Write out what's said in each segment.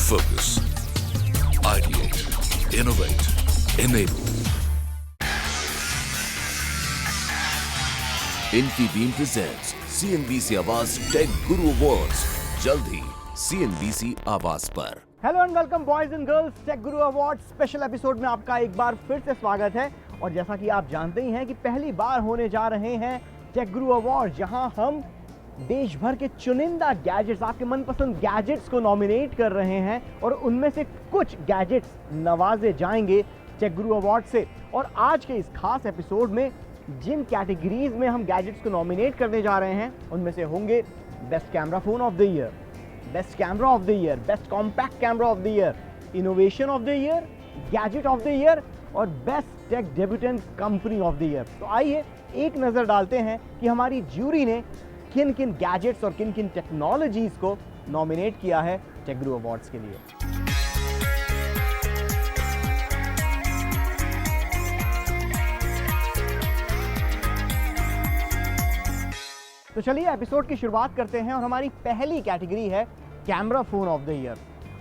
Focus, ideate, innovate, enable. Infibeam presents CNBC Awaaz tech guru awards, जल्द ही CNBC Awaaz पर। Hello and welcome boys and girls, tech guru award special episode में आपका एक बार फिर से स्वागत है। और जैसा कि आप जानते ही हैं कि पहली बार होने जा रहे हैं टेक गुरु अवार्ड, जहां हम देश भर के चुनिंदा गैजेट्स, आपके मनपसंद गैजेट्स को नॉमिनेट कर रहे हैं और उनमें से कुछ गैजेट्स नवाजे जाएंगे टेक गुरु अवार्ड से। और आज के इस खास एपिसोड में जिन कैटेगरीज में हम गैजेट्स को नॉमिनेट करने जा रहे हैं उनमें से होंगे best camera phone of the year, best camera of the year, best compact camera of the year, innovation of the year, gadget of the year और best tech debutant company of the year. तो आइए एक नज़र डालते हैं कि हमारी jury ने किन किन गैजेट्स और किन किन टेक्नोलॉजीज को नॉमिनेट किया है टेक गुरु अवार्ड्स के लिए। तो चलिए एपिसोड की शुरुआत करते हैं और हमारी पहली कैटेगरी है camera phone off the year.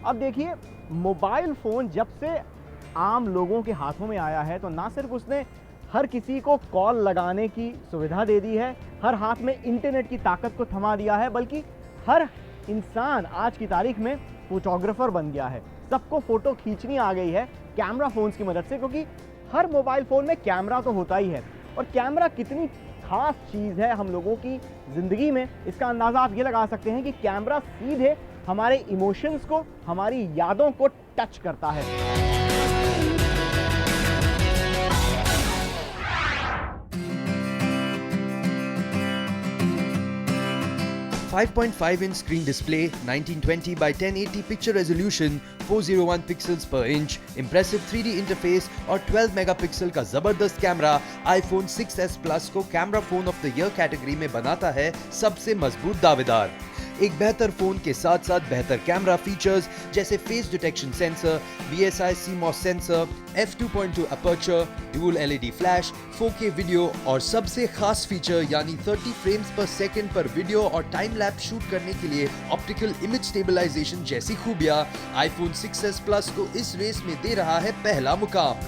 अब देखिए, मोबाइल फ़ोन जब से आम लोगों के हाथों में आया है तो ना सिर्फ उसने हर किसी को कॉल लगाने की सुविधा दे दी है, हर हाथ में इंटरनेट की ताकत को थमा दिया है, बल्कि हर इंसान आज की तारीख में फोटोग्राफर बन गया है। सबको फ़ोटो खींचनी आ गई है कैमरा फ़ोन्स की मदद से, क्योंकि हर मोबाइल फ़ोन में कैमरा तो होता ही है। और कैमरा कितनी खास चीज़ है हम लोगों की ज़िंदगी में, इसका अंदाज़ा आप ये लगा सकते हैं कि कैमरा सीधे हमारे इमोशंस को, हमारी यादों को टच करता है। 5.5 inch screen display, 1920 by 1080 picture resolution, 401 pixels per inch, impressive 3D interface और 12 मेगापिक्सल का जबरदस्त कैमरा iPhone 6s Plus को camera phone of the year category में बनाता है सबसे मजबूत दावेदार। एक बेहतर फोन के साथ साथ बेहतर कैमरा फीचर्स जैसे face detection sensor, BSI CMOS sensor, f2.2 aperture, dual LED flash, 4K video और सबसे खास फीचर यानी 30 फ्रेम्स पर सेकंड पर वीडियो और टाइम लैप्स शूट करने के लिए ऑप्टिकल इमेज स्टेबलाइजेशन जैसी खूबियां iPhone 6s Plus को इस रेस में दे रहा है पहला मुकाम।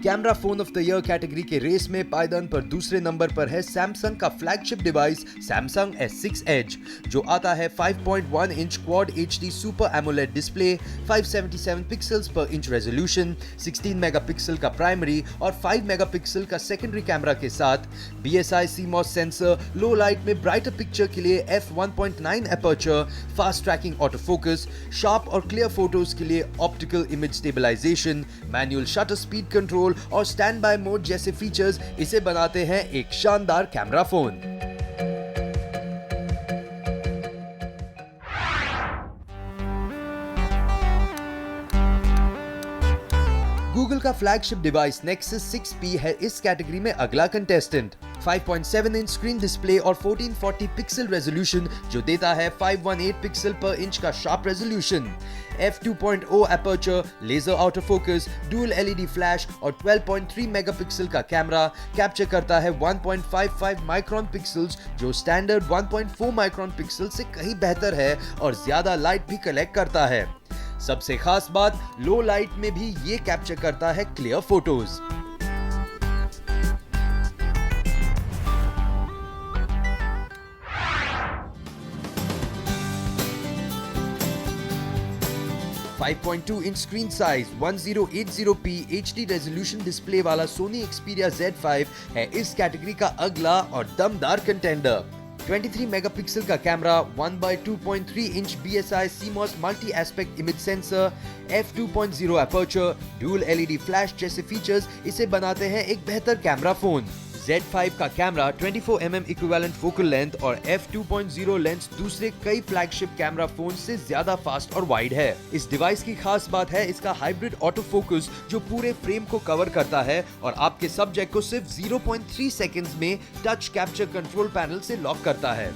Camera phone of the year category के रेस में पायदान पर दूसरे नंबर पर है सैमसंग का flagship device Samsung S6 Edge, जो आता है 5.1 inch quad HD super AMOLED display, 577 pixels पर इंच रेजोल्यूशन, 16 मेगापिक्सल का प्राइमरी और 5 मेगापिक्सल का सेकेंडरी कैमरा के साथ BSI CMOS sensor, low light में ब्राइटर पिक्चर के लिए f1.9 aperture, fast tracking auto focus, sharp और क्लियर फोटोज के लिए optical image stabilisation, manual shutter speed control और स्टैंड बाय मोड जैसे फीचर्स इसे बनाते हैं एक शानदार कैमरा फोन। गूगल का फ्लैगशिप डिवाइस Nexus 6P है इस कैटेगरी में अगला कंटेस्टेंट। 5.7 इंच स्क्रीन डिस्प्ले और 1440 पिक्सल रेजोल्यूशन जो देता है 518 पिक्सल पर इंच का sharp resolution, f2.0 aperture, laser outer focus, dual LED flash और 12.3 मेगापिक्सल का कैमरा कैप्चर करता है 1.55 माइक्रोन पिक्सल्स जो स्टैंडर्ड 1.4 माइक्रोन पिक्सल से कहीं बेहतर है और ज्यादा लाइट भी कलेक्ट करता है। सबसे खास बात, लो लाइट में भी ये कैप्चर करता है clear photos. .2 inch screen size, 1080p HD resolution display वाला Sony Xperia Z5 है इस कैटेगरी का अगला और दमदार कंटेंडर। 23 मेगापिक्सल का camera, 1/2.3 inch BSI CMOS multi aspect image sensor, f2.0 aperture, dual LED flash जैसे फीचर्स इसे बनाते हैं एक बेहतर कैमरा फोन। Z5 का camera 24mm equivalent focal length और f2.0 लेंस दूसरे कई फ्लैगशिप कैमरा फोन से ज्यादा फास्ट और वाइड है। इस डिवाइस की खास बात है इसका हाइब्रिड ऑटो फोकस जो पूरे फ्रेम को कवर करता है और आपके सब्जेक्ट को सिर्फ 0.3 सेकंड्स में टच कैप्चर कंट्रोल पैनल से लॉक करता है।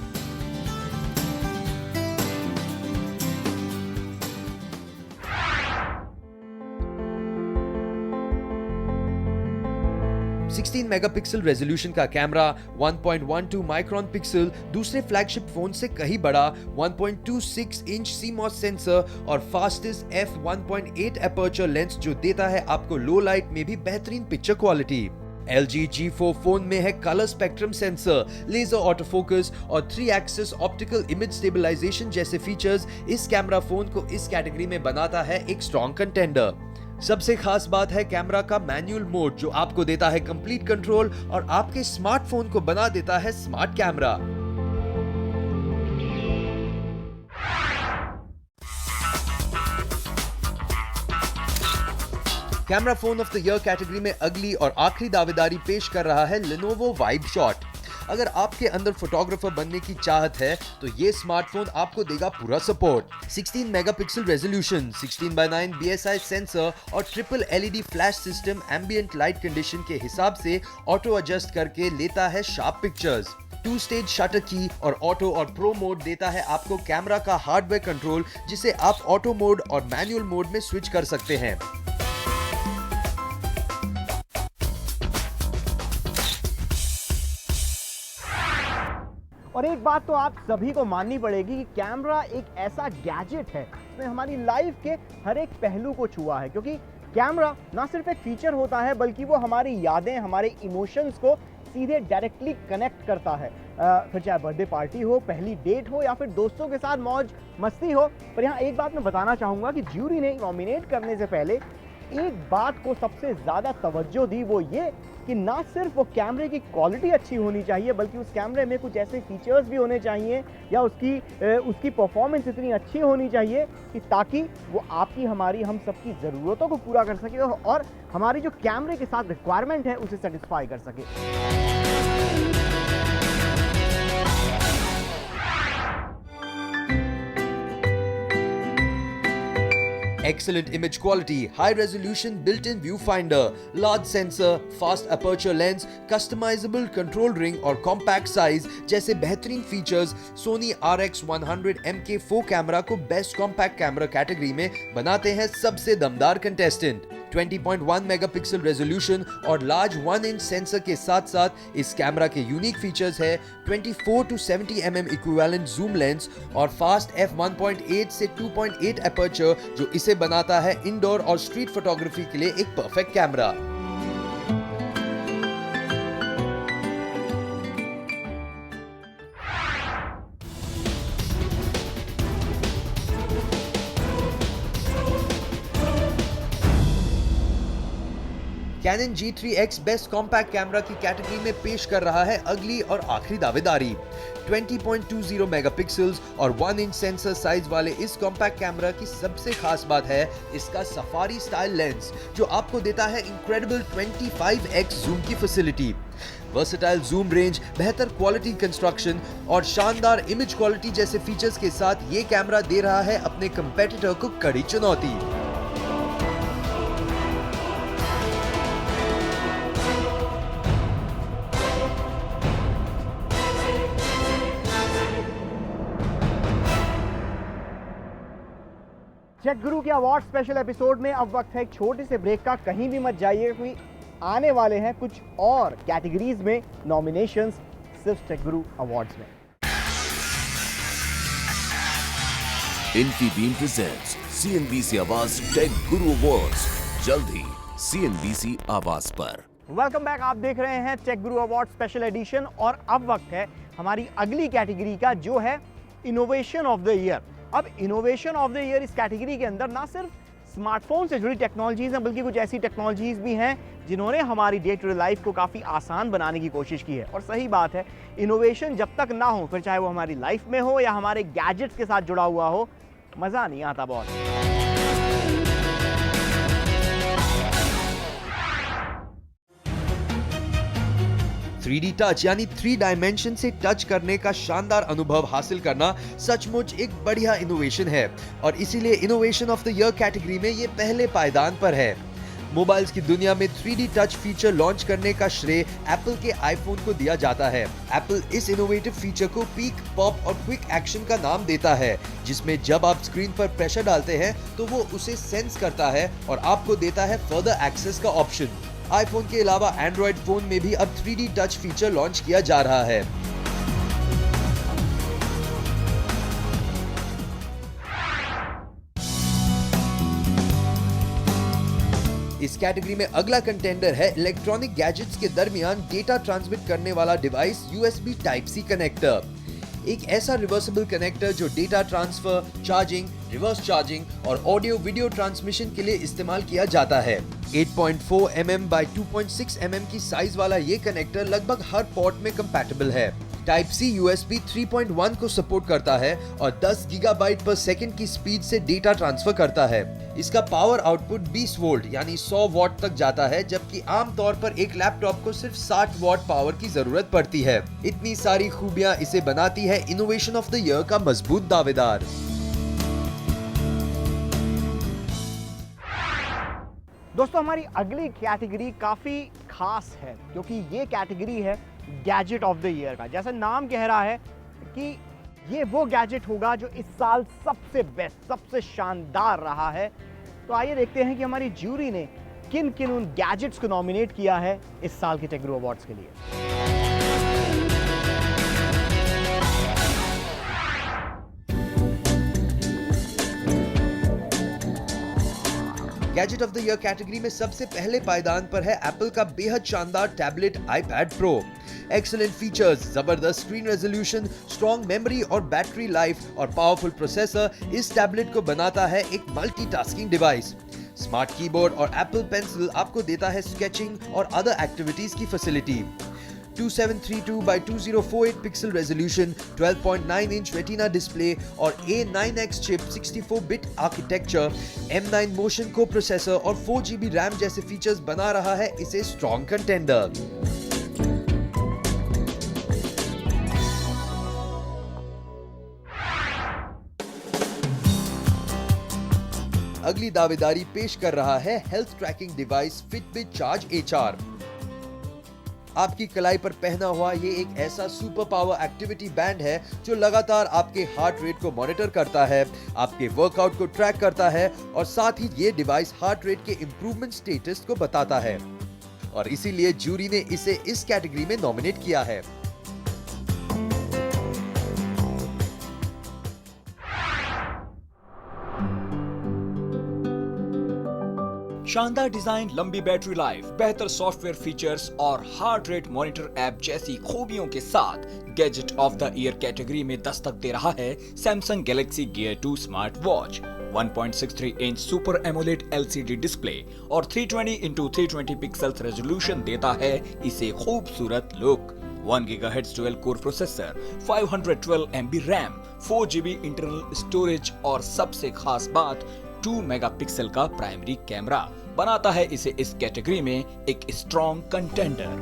16 मेगापिक्सल रेजोल्यूशन का कैमरा, 1.12 माइक्रोन पिक्सल, दूसरे फ्लैगशिप फोन से कहीं बड़ा, 1.26 इंच CMOS सेंसर और फास्टेस्ट f1.8 एपर्चर लेंस जो देता है आपको लो लाइट में भी बेहतरीन picture quality. LG G4 phone में है colour spectrum sensor, laser auto focus और 3 एक्सिस ऑप्टिकल इमेज स्टेबलाइजेशन जैसे फीचर्स इस कैमरा फोन को इस कैटेगरी में बनाता है एक स्ट्रॉन्ग कंटेंडर। सबसे खास बात है कैमरा का मैनुअल मोड जो आपको देता है कंप्लीट कंट्रोल और आपके स्मार्टफोन को बना देता है smart camera. Camera phone of the year category में अगली और आखिरी दावेदारी पेश कर रहा है Lenovo Vibe Shot। अगर आपके अंदर फोटोग्राफर बनने की चाहत है तो ये स्मार्टफोन आपको देगा पूरा support. 16 megapixel resolution, 16:9 BSI sensor और triple LED flash system ambient light condition के हिसाब से ऑटो एडजस्ट करके लेता है शार्प पिक्चर्स। 2 स्टेज शटर की और ऑटो और प्रो मोड देता है आपको कैमरा का हार्डवेयर कंट्रोल जिसे आप ऑटो मोड और मैनुअल मोड में स्विच कर सकते हैं। और एक बात तो आप सभी को माननी पड़ेगी कि कैमरा एक ऐसा गैजेट है जिसने हमारी लाइफ के हर एक पहलू को छुआ है, क्योंकि कैमरा ना सिर्फ एक फीचर होता है बल्कि वो हमारी यादें, हमारे इमोशंस को सीधे डायरेक्टली कनेक्ट करता है। फिर चाहे बर्थडे पार्टी हो, पहली डेट हो या फिर दोस्तों के साथ मौज मस्ती हो। पर यहाँ एक बात मैं बताना चाहूँगा कि ज्यूरी ने नॉमिनेट करने से पहले एक बात को सबसे ज़्यादा तवज्जो दी, वो ये कि ना सिर्फ वो कैमरे की क्वालिटी अच्छी होनी चाहिए बल्कि उस कैमरे में कुछ ऐसे फीचर्स भी होने चाहिए या उसकी परफॉर्मेंस इतनी अच्छी होनी चाहिए कि ताकि वो आपकी, हमारी, हम सबकी ज़रूरतों को पूरा कर सके और हमारी जो कैमरे के साथ रिक्वायरमेंट है उसे सेटिस्फाई कर सके। Excellent image quality, high resolution built-in viewfinder, large sensor, fast aperture lens, customizable control ring और compact size जैसे बेहतरीन features Sony RX100 MK4 camera को बेस्ट कॉम्पैक्ट कैमरा कैटेगरी में बनाते हैं सबसे दमदार कंटेस्टेंट। 20.1 मेगापिक्सल रेजोल्यूशन और लार्ज 1 इंच सेंसर के साथ साथ इस कैमरा के यूनिक फीचर्स है 24 to 70 mm equivalent zoom lens और फास्ट f1.8 से 2.8 एपर्चर जो इसे बनाता है इंडोर और स्ट्रीट फोटोग्राफी के लिए एक perfect camera. Canon G3X best compact camera की कैटेगरी में पेश कर रहा है अगली और आखिरी दावेदारी। 20.20 मेगापिक्सल्स और 1 इंच सेंसर साइज वाले इस कॉम्पैक्ट कैमरा की सबसे खास बात है इसका सफारी स्टाइल लेंस जो आपको देता है इनक्रेडिबल 25x जूम की फैसिलिटी। वर्सेटाइल जूम रेंज, बेहतर क्वालिटी कंस्ट्रक्शन और शानदार इमेज क्वालिटी जैसे फीचर्स के साथ ये कैमरा दे रहा है अपने कंपेटिटर को कड़ी चुनौती। टेक गुरु के अवार्ड स्पेशल एपिसोड में अब वक्त है एक छोटे से ब्रेक का। कहीं भी मत जाइए क्योंकि आने वाले हैं कुछ और कैटेगरीज में नॉमिनेशंस सिर्फ टेक गुरु अवार्ड्स में। Infibeam presents CNBC Awaaz tech guru awards, जल्द ही CNBC आवाज पर। वेलकम बैक, आप देख रहे हैं take guru award special edition और अब वक्त है हमारी अगली कैटेगरी का जो है इनोवेशन ऑफ द ईयर। अब इनोवेशन ऑफ द ईयर इस कैटेगरी के अंदर ना सिर्फ स्मार्टफोन से जुड़ी टेक्नोलॉजीज हैं बल्कि कुछ ऐसी टेक्नोलॉजीज भी हैं जिन्होंने हमारी डे टू डे लाइफ को काफ़ी आसान बनाने की कोशिश की है। और सही बात है, इनोवेशन जब तक ना हो, फिर चाहे वो हमारी लाइफ में हो या हमारे गैजेट्स के साथ जुड़ा हुआ हो, मज़ा नहीं आता बहुत। 3D टच यानी 3 डायमेंशन से टच करने का शानदार अनुभव हासिल करना सचमुच एक बढ़िया इनोवेशन है और इसीलिए innovation of the year category में ये पहले पायदान पर है। मोबाइल्स की दुनिया में 3D टच फीचर लॉन्च करने का श्रेय एप्पल के आईफोन को दिया जाता है। एप्पल इस इनोवेटिव फीचर को पीक, पॉप और क्विक एक्शन का नाम देता है, जिसमें जब आप स्क्रीन पर प्रेशर डालते हैं तो वो उसे सेंस करता है और आपको देता है फर्दर एक्सेस का ऑप्शन। आईफोन के अलावा एंड्रॉइड फोन में भी अब 3D टच फीचर लॉन्च किया जा रहा है। इस कैटेगरी में अगला कंटेंडर है इलेक्ट्रॉनिक गैजेट्स के दरमियान डेटा ट्रांसमिट करने वाला डिवाइस USB Type-C कनेक्टर। एक ऐसा रिवर्सिबल कनेक्टर जो data transfer, charging, reverse charging और ऑडियो वीडियो ट्रांसमिशन के लिए इस्तेमाल किया जाता है। 8.4 mm by 2.6 mm की साइज वाला ये कनेक्टर लगभग हर पोर्ट में कंपैटिबल है। Type-C USB 3.1 को सपोर्ट करता है और 10 गीगाबाइट पर सेकंड की स्पीड से डेटा ट्रांसफर करता है। इसका पावर आउटपुट 20 वोल्ट यानी 100 वॉट तक जाता है, जबकि आमतौर पर एक लैपटॉप को सिर्फ 60 वॉट पावर की जरूरत पड़ती है। इतनी सारी खूबियां इसे बनाती है इनोवेशन ऑफ द ईयर का मजबूत दावेदार। दोस्तों, हमारी अगली कैटेगरी काफी खास है क्योंकि ये कैटेगरी है गैजेट ऑफ द ईयर का। जैसा नाम कह रहा है कि ये वो गैजेट होगा जो इस साल सबसे बेस्ट, सबसे शानदार रहा है। तो आइए देखते हैं कि हमारी ज्यूरी ने किन किन उन गैजेट्स को नॉमिनेट किया है इस साल के टेक गुरु अवार्ड्स के लिए। Gadget of the year category में सबसे पहले पायदान पर है एप्पल का बेहद शानदार tablet iPad Pro। Excellent features, जबरदस्त स्क्रीन रेजोल्यूशन, स्ट्रॉन्ग मेमोरी और बैटरी लाइफ और पावरफुल प्रोसेसर इस टैबलेट को बनाता है एक मल्टीटास्किंग डिवाइस। स्मार्ट कीबोर्ड और एप्पल पेंसिल आपको देता है स्केचिंग और अदर एक्टिविटीज की facility. 2732 by 2048 pixel resolution, 12.9 inch retina display और A9X चिप, 64-बिट architecture, M9 motion coprocessor और 4GB रैम जैसे फीचर्स बना रहा है इसे स्ट्रॉन्ग कंटेंडर। अगली दावेदारी पेश कर रहा है health tracking device Fitbit charge HR। आपकी कलाई पर पहना हुआ ये एक ऐसा सुपर पावर एक्टिविटी बैंड है जो लगातार आपके हार्ट रेट को मॉनिटर करता है, आपके वर्कआउट को ट्रैक करता है और साथ ही ये डिवाइस हार्ट रेट के इंप्रूवमेंट स्टेटस को बताता है और इसीलिए जूरी ने इसे इस कैटेगरी में नॉमिनेट किया है। शानदार डिजाइन, लंबी बैटरी लाइफ, बेहतर सॉफ्टवेयर फीचर्स और हार्ट रेट मॉनिटर ऐप जैसी खूबियों के साथ gadget of the year category में दस्तक दे रहा है Samsung Galaxy gear 2 smart watch. 1.63 inch super AMOLED LCD display और 320x320 पिक्सेल्स रेजोल्यूशन देता है इसे खूबसूरत look. 1 GHz dual core processor, 512 MB RAM, 4GB internal storage और सबसे खास बात 2 मेगापिक्सल का प्राइमरी कैमरा बनाता है इसे इस कैटेगरी में एक strong contender.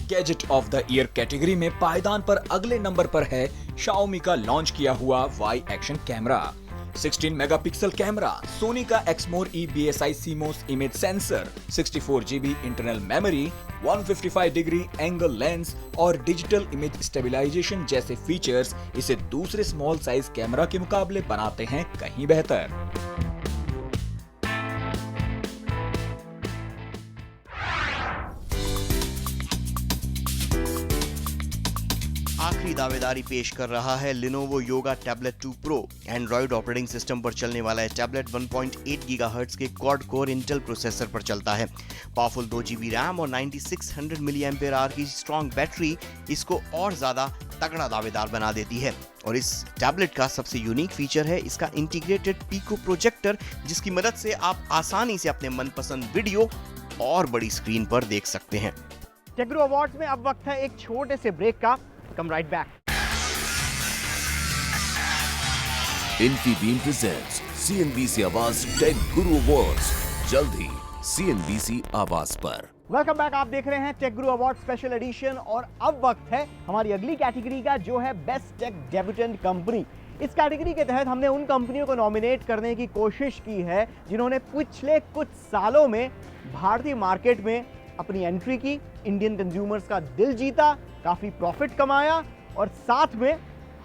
Gadget of the year category में पायदान पर अगले नंबर पर है Xiaomi का लॉन्च किया हुआ Y action camera. 16 megapixel camera, Sony का Exmor E BSI CMOS image sensor, 64GB internal memory, 155 degree angle lens और डिजिटल इमेज स्टेबलाइजेशन जैसे फीचर्स इसे दूसरे स्मॉल साइज कैमरा के मुकाबले बनाते हैं कहीं बेहतर। आखिरी दावेदारी पेश कर रहा है Lenovo Yoga Tablet 2 Pro। Android operating system पर चलने वाला है टैबलेट 1.8 गीगाहर्ट्ज के क्वाड कोर इंटेल प्रोसेसर पर चलता है। पावरफुल 2GB रैम और 9600 mAh की स्ट्रॉन्ग बैटरी इसको और ज्यादा तगड़ा दावेदार बना देती है। और इस टैबलेट का सबसे यूनिक फीचर है इसका इंटीग्रेटेड पीको प्रोजेक्टर, जिसकी मदद से आप आसानी से अपने मनपसंद वीडियो और बड़ी स्क्रीन पर देख सकते हैं। टेक गुरु अवार्ड्स में अब वक्त है एक छोटे से ब्रेक का। Come right back. Infibeam presents CNBC Awaaz tech guru awards, जल्द ही CNBC आवाज पर। Welcome back. आप देख रहे हैं take guru award special edition और अब वक्त है हमारी अगली कैटेगरी का, जो है बेस्ट टेक डेब्यूटेंट कंपनी। इस कैटेगरी के तहत हमने उन कंपनियों को नॉमिनेट करने की कोशिश की है जिन्होंने पिछले कुछ सालों में भारतीय मार्केट में अपनी एंट्री की, इंडियन कंज्यूमर्स का दिल जीता, काफी प्रॉफिट कमाया और साथ में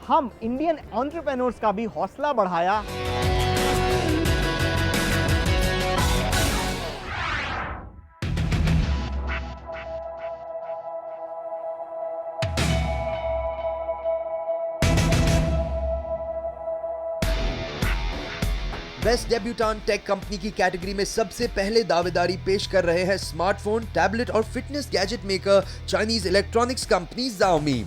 हम इंडियन एंटरप्रेन्योर्स का भी हौसला बढ़ाया। बेस्ट डेब्यूटांट टेक कंपनी की कैटेगरी में सबसे पहले दावेदारी पेश कर रहे हैं स्मार्टफोन, टैबलेट और fitness gadget maker Chinese electronics company Xiaomi।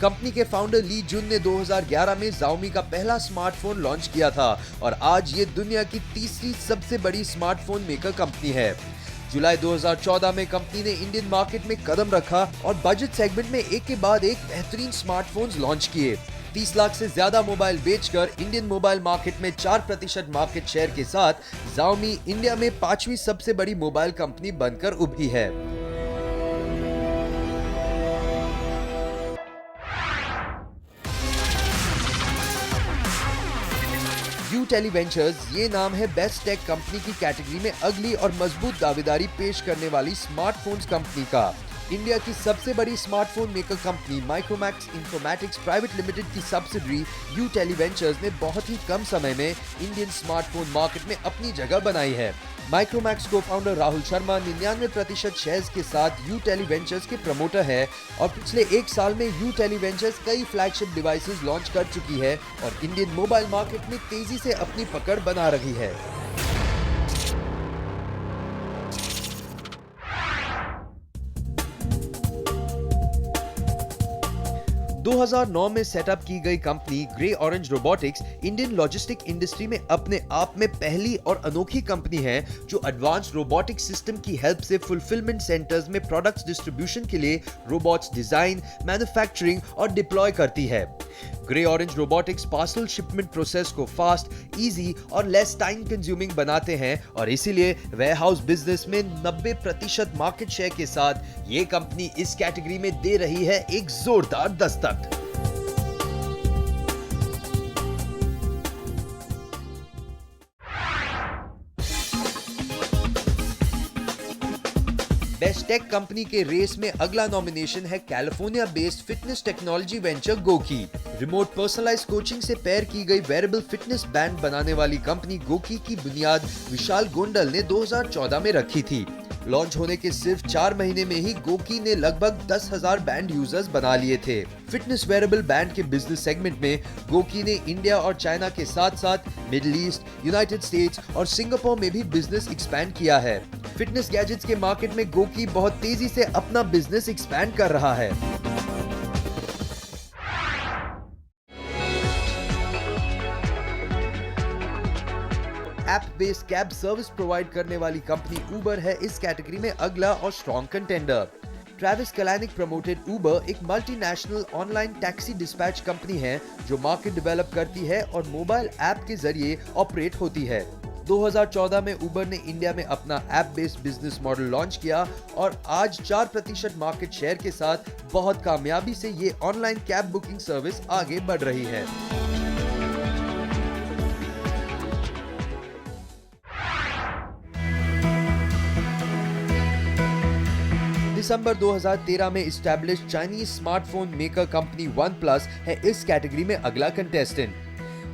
Company के फाउंडर ली जुन ने 2011 में Xiaomi का पहला स्मार्टफोन लॉन्च किया था और आज ये दुनिया की तीसरी सबसे बड़ी स्मार्टफोन मेकर कंपनी है। जुलाई 2014 में कंपनी ने इंडियन मार्केट में कदम रखा और बजट सेगमेंट में एक के बाद एक बेहतरीन स्मार्टफोन्स लॉन्च किए। 30 लाख से ज्यादा मोबाइल बेचकर इंडियन मोबाइल मार्केट में 4% मार्केट शेयर के साथ Xiaomi इंडिया में 5वीं सबसे बड़ी मोबाइल कंपनी बनकर उभरी है। यू टेलीवेंचर्स ये नाम है बेस्ट टेक कंपनी की कैटेगरी में अगली और मजबूत दावेदारी पेश करने वाली स्मार्टफोन्स कंपनी का। इंडिया की सबसे बड़ी smartphone maker company Micromax informatics private limited की सब्सिडरी यू टेलीवेंचर्स ने बहुत ही कम समय में इंडियन स्मार्टफोन मार्केट में अपनी जगह बनाई है। माइक्रोमैक्स को फाउंडर राहुल शर्मा 99% शेयर्स के साथ यू टेलीवेंचर्स के प्रमोटर है और पिछले एक साल में यू टेलीवेंचर्स कई फ्लैगशिप डिवाइसेस लॉन्च कर चुकी है और इंडियन मोबाइल मार्केट में तेजी से अपनी पकड़ बना रही है। – 2009 में सेटअप की गई company grey orange robotics Indian logistic industry में अपने आप में पहली और अनोखी कंपनी है जो एडवांस्ड रोबोटिक सिस्टम की हेल्प से फुलफिलमेंट सेंटर्स में प्रोडक्ट्स डिस्ट्रीब्यूशन के लिए रोबोट्स डिजाइन, मैन्युफैक्चरिंग और डिप्लॉय करती है। Grey orange robotics parcel shipment process को फास्ट, इजी और लेस टाइम कंज्यूमिंग बनाते हैं और इसीलिए वेयरहाउस बिजनेस में 90% मार्केट शेयर के साथ ये कंपनी इस कैटेगरी में दे रही है एक जोरदार दस्तक। बेस्ट टेक कंपनी के रेस में अगला नॉमिनेशन है California based fitness technology venture Goki. Remote personalised coaching से पेयर की गई वेरेबल फिटनेस बैंड बनाने वाली कंपनी गोकी की बुनियाद विशाल गोंडल ने 2014 में रखी थी। लॉन्च होने के सिर्फ 4 महीने में ही गोकी ने लगभग 10,000 बैंड यूजर्स बना लिए थे। फिटनेस वेरेबल बैंड के बिजनेस सेगमेंट में गोकी ने इंडिया और चाइना के साथ साथ मिडिल ईस्ट, यूनाइटेड स्टेट्स और सिंगापुर में भी बिजनेस एक्सपैंड किया है। फिटनेस गैजेट्स के मार्केट में गोकी बहुत तेजी से अपना बिजनेस एक्सपैंड कर रहा है। App based cab service provide करने वाली कंपनी उबर है इस कैटेगरी में अगला और strong contender. Travis Kalanick promoted Uber एक multinational online taxi dispatch company है जो मार्केट डेवलप करती है और मोबाइल ऐप के जरिए ऑपरेट होती है। 2014 में उबर ने इंडिया में अपना app based business model launch किया और आज 4% मार्केट शेयर के साथ बहुत कामयाबी से ये ऑनलाइन कैब बुकिंग सर्विस आगे बढ़ रही है। दिसंबर 2013 में establish Chinese smartphone maker company OnePlus है इस कैटेगरी में अगला कंटेस्टेंट।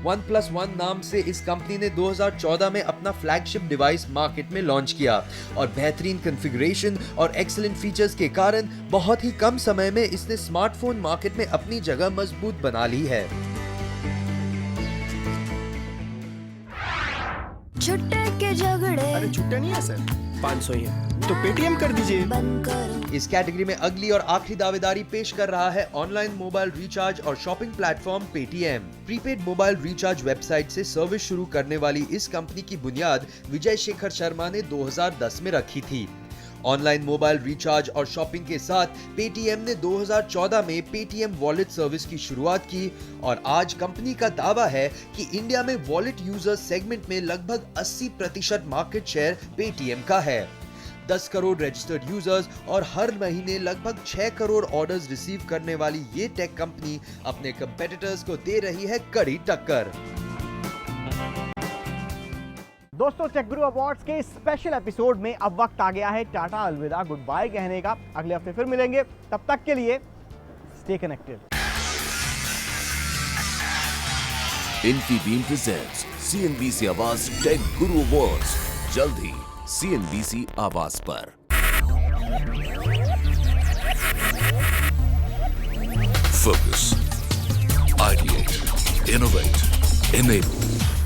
OnePlus One नाम से इस कंपनी ने 2014 में अपना फ्लैगशिप डिवाइस मार्केट में लॉन्च किया और बेहतरीन कॉन्फ़िगरेशन और एक्सीलेंट फीचर्स के कारण बहुत ही कम समय में इसने स्मार्टफोन मार्केट में अपनी जगह मजबूत बना ली है। छुट्टे के झगड़े, अरे छुट्टे नहीं है सर, 500 ही है तो पेटीएम कर दीजिए। इस कैटेगरी में अगली और आखिरी दावेदारी पेश कर रहा है ऑनलाइन मोबाइल रिचार्ज और shopping platform Paytm. Prepaid mobile recharge website से सर्विस शुरू करने वाली इस कंपनी की बुनियाद विजय शेखर शर्मा ने 2010 में रखी थी। ऑनलाइन मोबाइल रिचार्ज और शॉपिंग के साथ पेटीएम ने 2014 में पेटीएम वॉलेट सर्विस की शुरुआत की और आज कंपनी का दावा है कि इंडिया में वॉलेट यूजर सेगमेंट में लगभग 80% मार्केट शेयर पेटीएम का है। 10 करोड़ रजिस्टर्ड यूजर्स और हर महीने लगभग 6 करोड़ ऑर्डर्स रिसीव करने वाली ये टेक कंपनी अपने कंपेटिटर्स को दे रही है कड़ी टक्कर। दोस्तों, टेक गुरु अवार्ड्स के स्पेशल एपिसोड में अब वक्त आ गया है टाटा अलविदा गुड बाय कहने का। अगले हफ्ते फिर मिलेंगे, तब तक के लिए Stay connected. Infibeam presents CNBC Awaaz tech guru awards जल्द ही CNBC आवाज पर। Focus, ideate, innovate, enable.